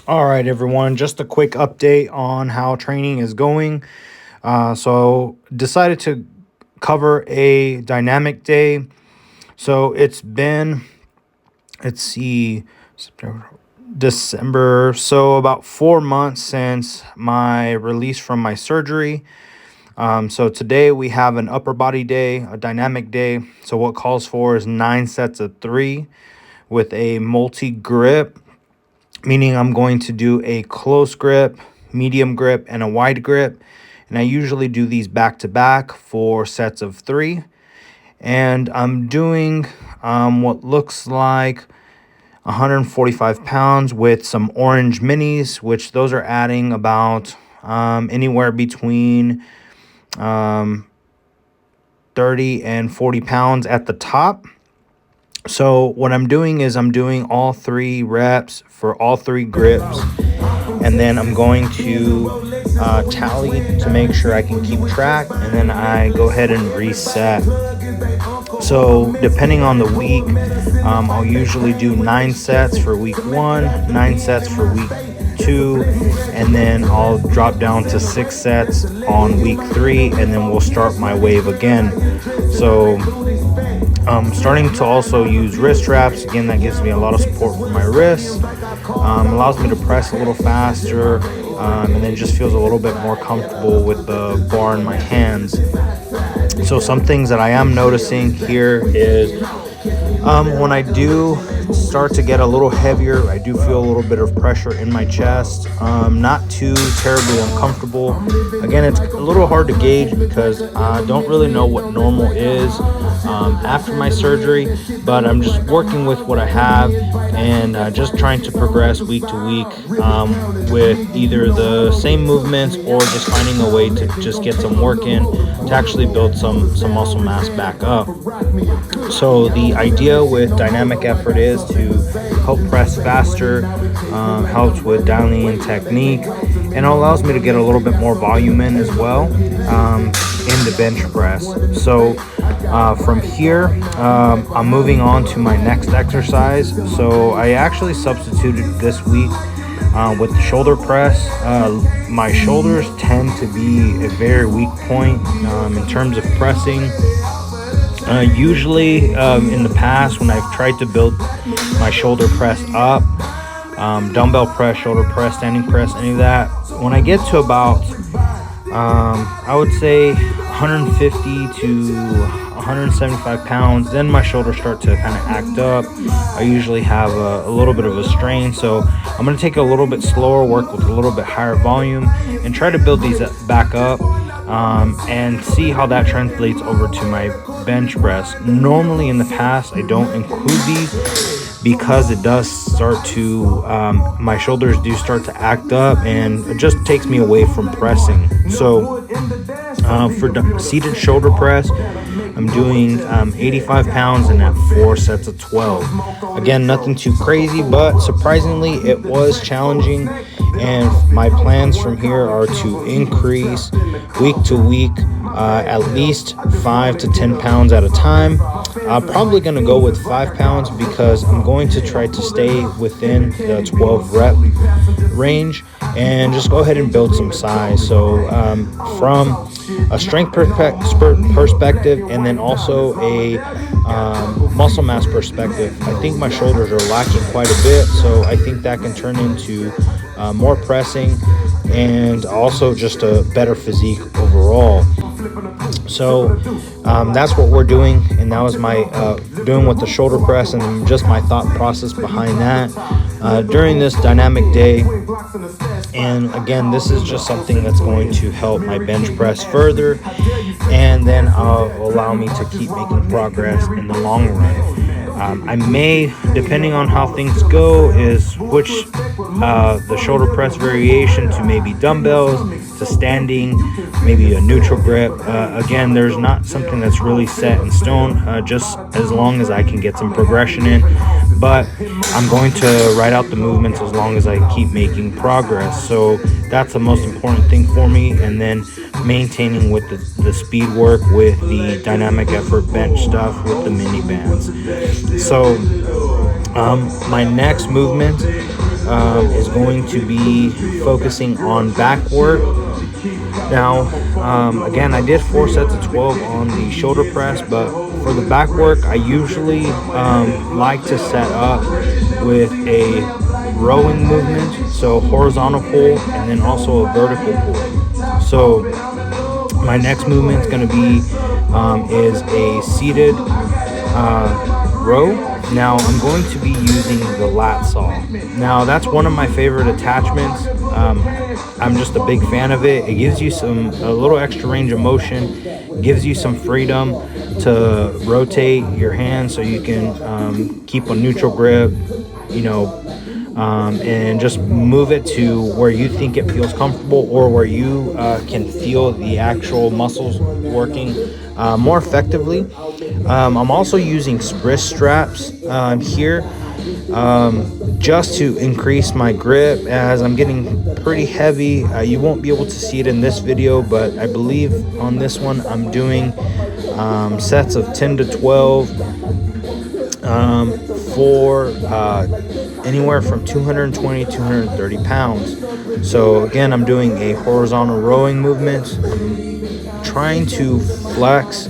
All right, everyone, just a quick update on how training is going. So, decided to cover a dynamic day. So, it's been, let's see, September, December. So, about 4 months since my release from my surgery. So, today we have an upper body day, a dynamic day. So, what calls for is 9 sets of 3 with a multi grip, meaning I'm going to do a close grip, medium grip, and a wide grip. And I usually do these back to back for sets of 3. And I'm doing what looks like 145 pounds with some orange minis, which those are adding about anywhere between um, 30 and 40 pounds at the top. So what I'm doing is I'm doing all 3 reps for all 3 grips, and then I'm going to tally to make sure I can keep track, and then I go ahead and reset. So depending on the week, I'll usually do 9 sets for week 1, 9 sets for week 2, and then I'll drop down to 6 sets on week 3, and then we'll start my wave again. So starting to also use wrist straps. Again, that gives me a lot of support for my wrists. Allows me to press a little faster, and then just feels a little bit more comfortable with the bar in my hands. So some things that I am noticing here is when I do start to get a little heavier, I do feel a little bit of pressure in my chest. Not too terribly uncomfortable. Again, it's a little hard to gauge because I don't really know what normal is after my surgery, but I'm just working with what I have and just trying to progress week to week with either the same movements or just finding a way to just get some work in to actually build some muscle mass back up. So the idea with dynamic effort is to help press faster, helps with dialing in technique, and allows me to get a little bit more volume in as well in the bench press. So from here, I'm moving on to my next exercise. So I actually substituted this week with the shoulder press. My shoulders tend to be a very weak point in terms of pressing. Usually in the past when I've tried to build my shoulder press up, dumbbell press, shoulder press, standing press, any of that, when I get to about I would say 150 to 175 pounds, then my shoulders start to kind of act up. I usually have a little bit of a strain, so I'm going to take it a little bit slower, work with a little bit higher volume, and try to build these back up and see how that translates over to my bench press. Normally in the past, I don't include these because it does start to, my shoulders do start to act up and it just takes me away from pressing. So for seated shoulder press, I'm doing 85 pounds and at 4 sets of 12. Again, nothing too crazy, but surprisingly, it was challenging. And my plans from here are to increase week to week at least 5 to 10 pounds at a time. I'm probably going to go with 5 pounds because I'm going to try to stay within the 12 rep range and just go ahead and build some size. So from a strength perspective and then also a muscle mass perspective, I think my shoulders are lacking quite a bit. So I think that can turn into more pressing and also just a better physique overall. So that's what we're doing, and that was my doing with the shoulder press and just my thought process behind that during this dynamic day. And again, this is just something that's going to help my bench press further and then allow me to keep making progress in the long run. I may, depending on how things go, is switch the shoulder press variation to maybe dumbbells, to standing, maybe a neutral grip. Again, there's not something that's really set in stone, just as long as I can get some progression in. But I'm going to write out the movements as long as I keep making progress. So that's the most important thing for me. And then maintaining with the speed work with the dynamic effort bench stuff with the mini bands. So my next movement is going to be focusing on back work. Now, again, I did 4 sets of 12 on the shoulder press, but for the back work, I usually like to set up with a rowing movement, so horizontal pull, and then also a vertical pull. So my next movement is going to be is a seated row. Now I'm going to be using the lat saw. Now that's one of my favorite attachments. I'm just a big fan of it. It gives you a little extra range of motion, gives you some freedom to rotate your hands so you can keep a neutral grip, and just move it to where you think it feels comfortable, or where you can feel the actual muscles working more effectively. I'm also using wrist straps here, just to increase my grip as I'm getting pretty heavy. You won't be able to see it in this video, but I believe on this one I'm doing sets of 10 to 12 for anywhere from 220 to 230 pounds. So again, I'm doing a horizontal rowing movement. I'm trying to flex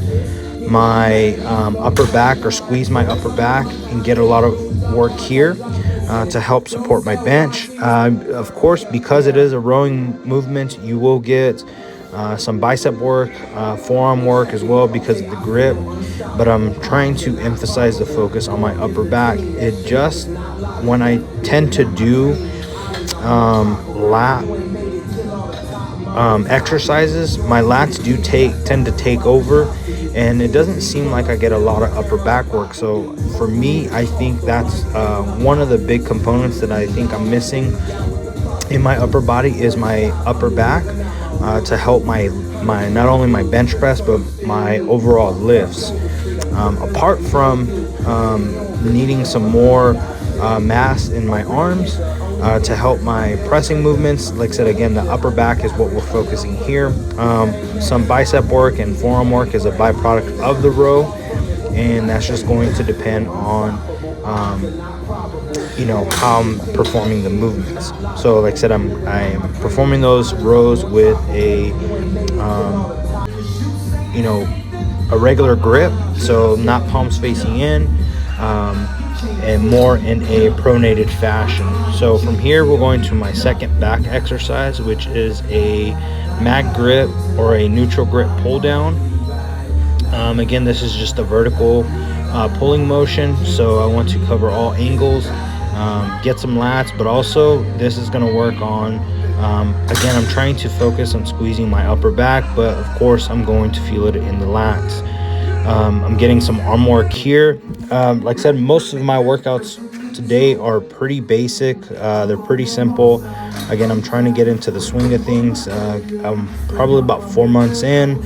my upper back, or squeeze my upper back, and get a lot of work here to help support my bench. Of course, because it is a rowing movement, you will get some bicep work, forearm work as well because of the grip, but I'm trying to emphasize the focus on my upper back. It just, when I tend to do lat exercises, my lats do tend to take over, and it doesn't seem like I get a lot of upper back work. So for me, I think that's one of the big components that I think I'm missing in my upper body is my upper back, to help my not only my bench press but my overall lifts. Apart from needing some more mass in my arms to help my pressing movements, like I said, again, the upper back is what we're focusing here. Some bicep work and forearm work is a byproduct of the row, and that's just going to depend on how I'm performing the movements. So like I said, I'm performing those rows with a a regular grip, so not palms facing in, and more in a pronated fashion. So from here, we're going to my second back exercise, which is a mag grip or a neutral grip pull down. Again, this is just a vertical pulling motion, so I want to cover all angles, get some lats, but also this is going to work on, again, I'm trying to focus on squeezing my upper back, but of course I'm going to feel it in the lats. I'm getting some arm work here. Like I said, most of my workouts today are pretty basic. They're pretty simple. Again, I'm trying to get into the swing of things. I'm probably about 4 months in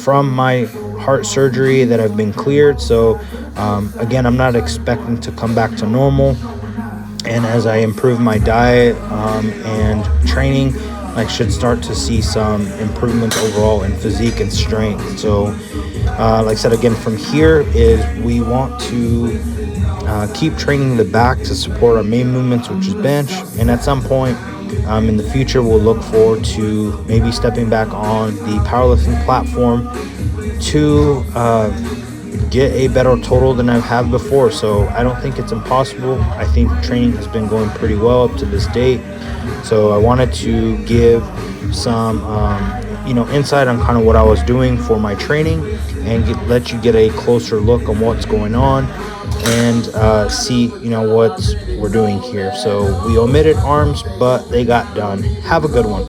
from my heart surgery that I've been cleared. So again, I'm not expecting to come back to normal. And as I improve my diet and training, I should start to see some improvements overall in physique and strength. So like I said, again, from here is we want to keep training the back to support our main movements, which is bench. And at some point in the future, we'll look forward to maybe stepping back on the powerlifting platform to get a better total than I've had before. So I don't think it's impossible. I think training has been going pretty well up to this date. So I wanted to give some insight on kind of what I was doing for my training, and let you get a closer look on what's going on, and see what we're doing here. So we omitted arms, but they got done. Have a good one.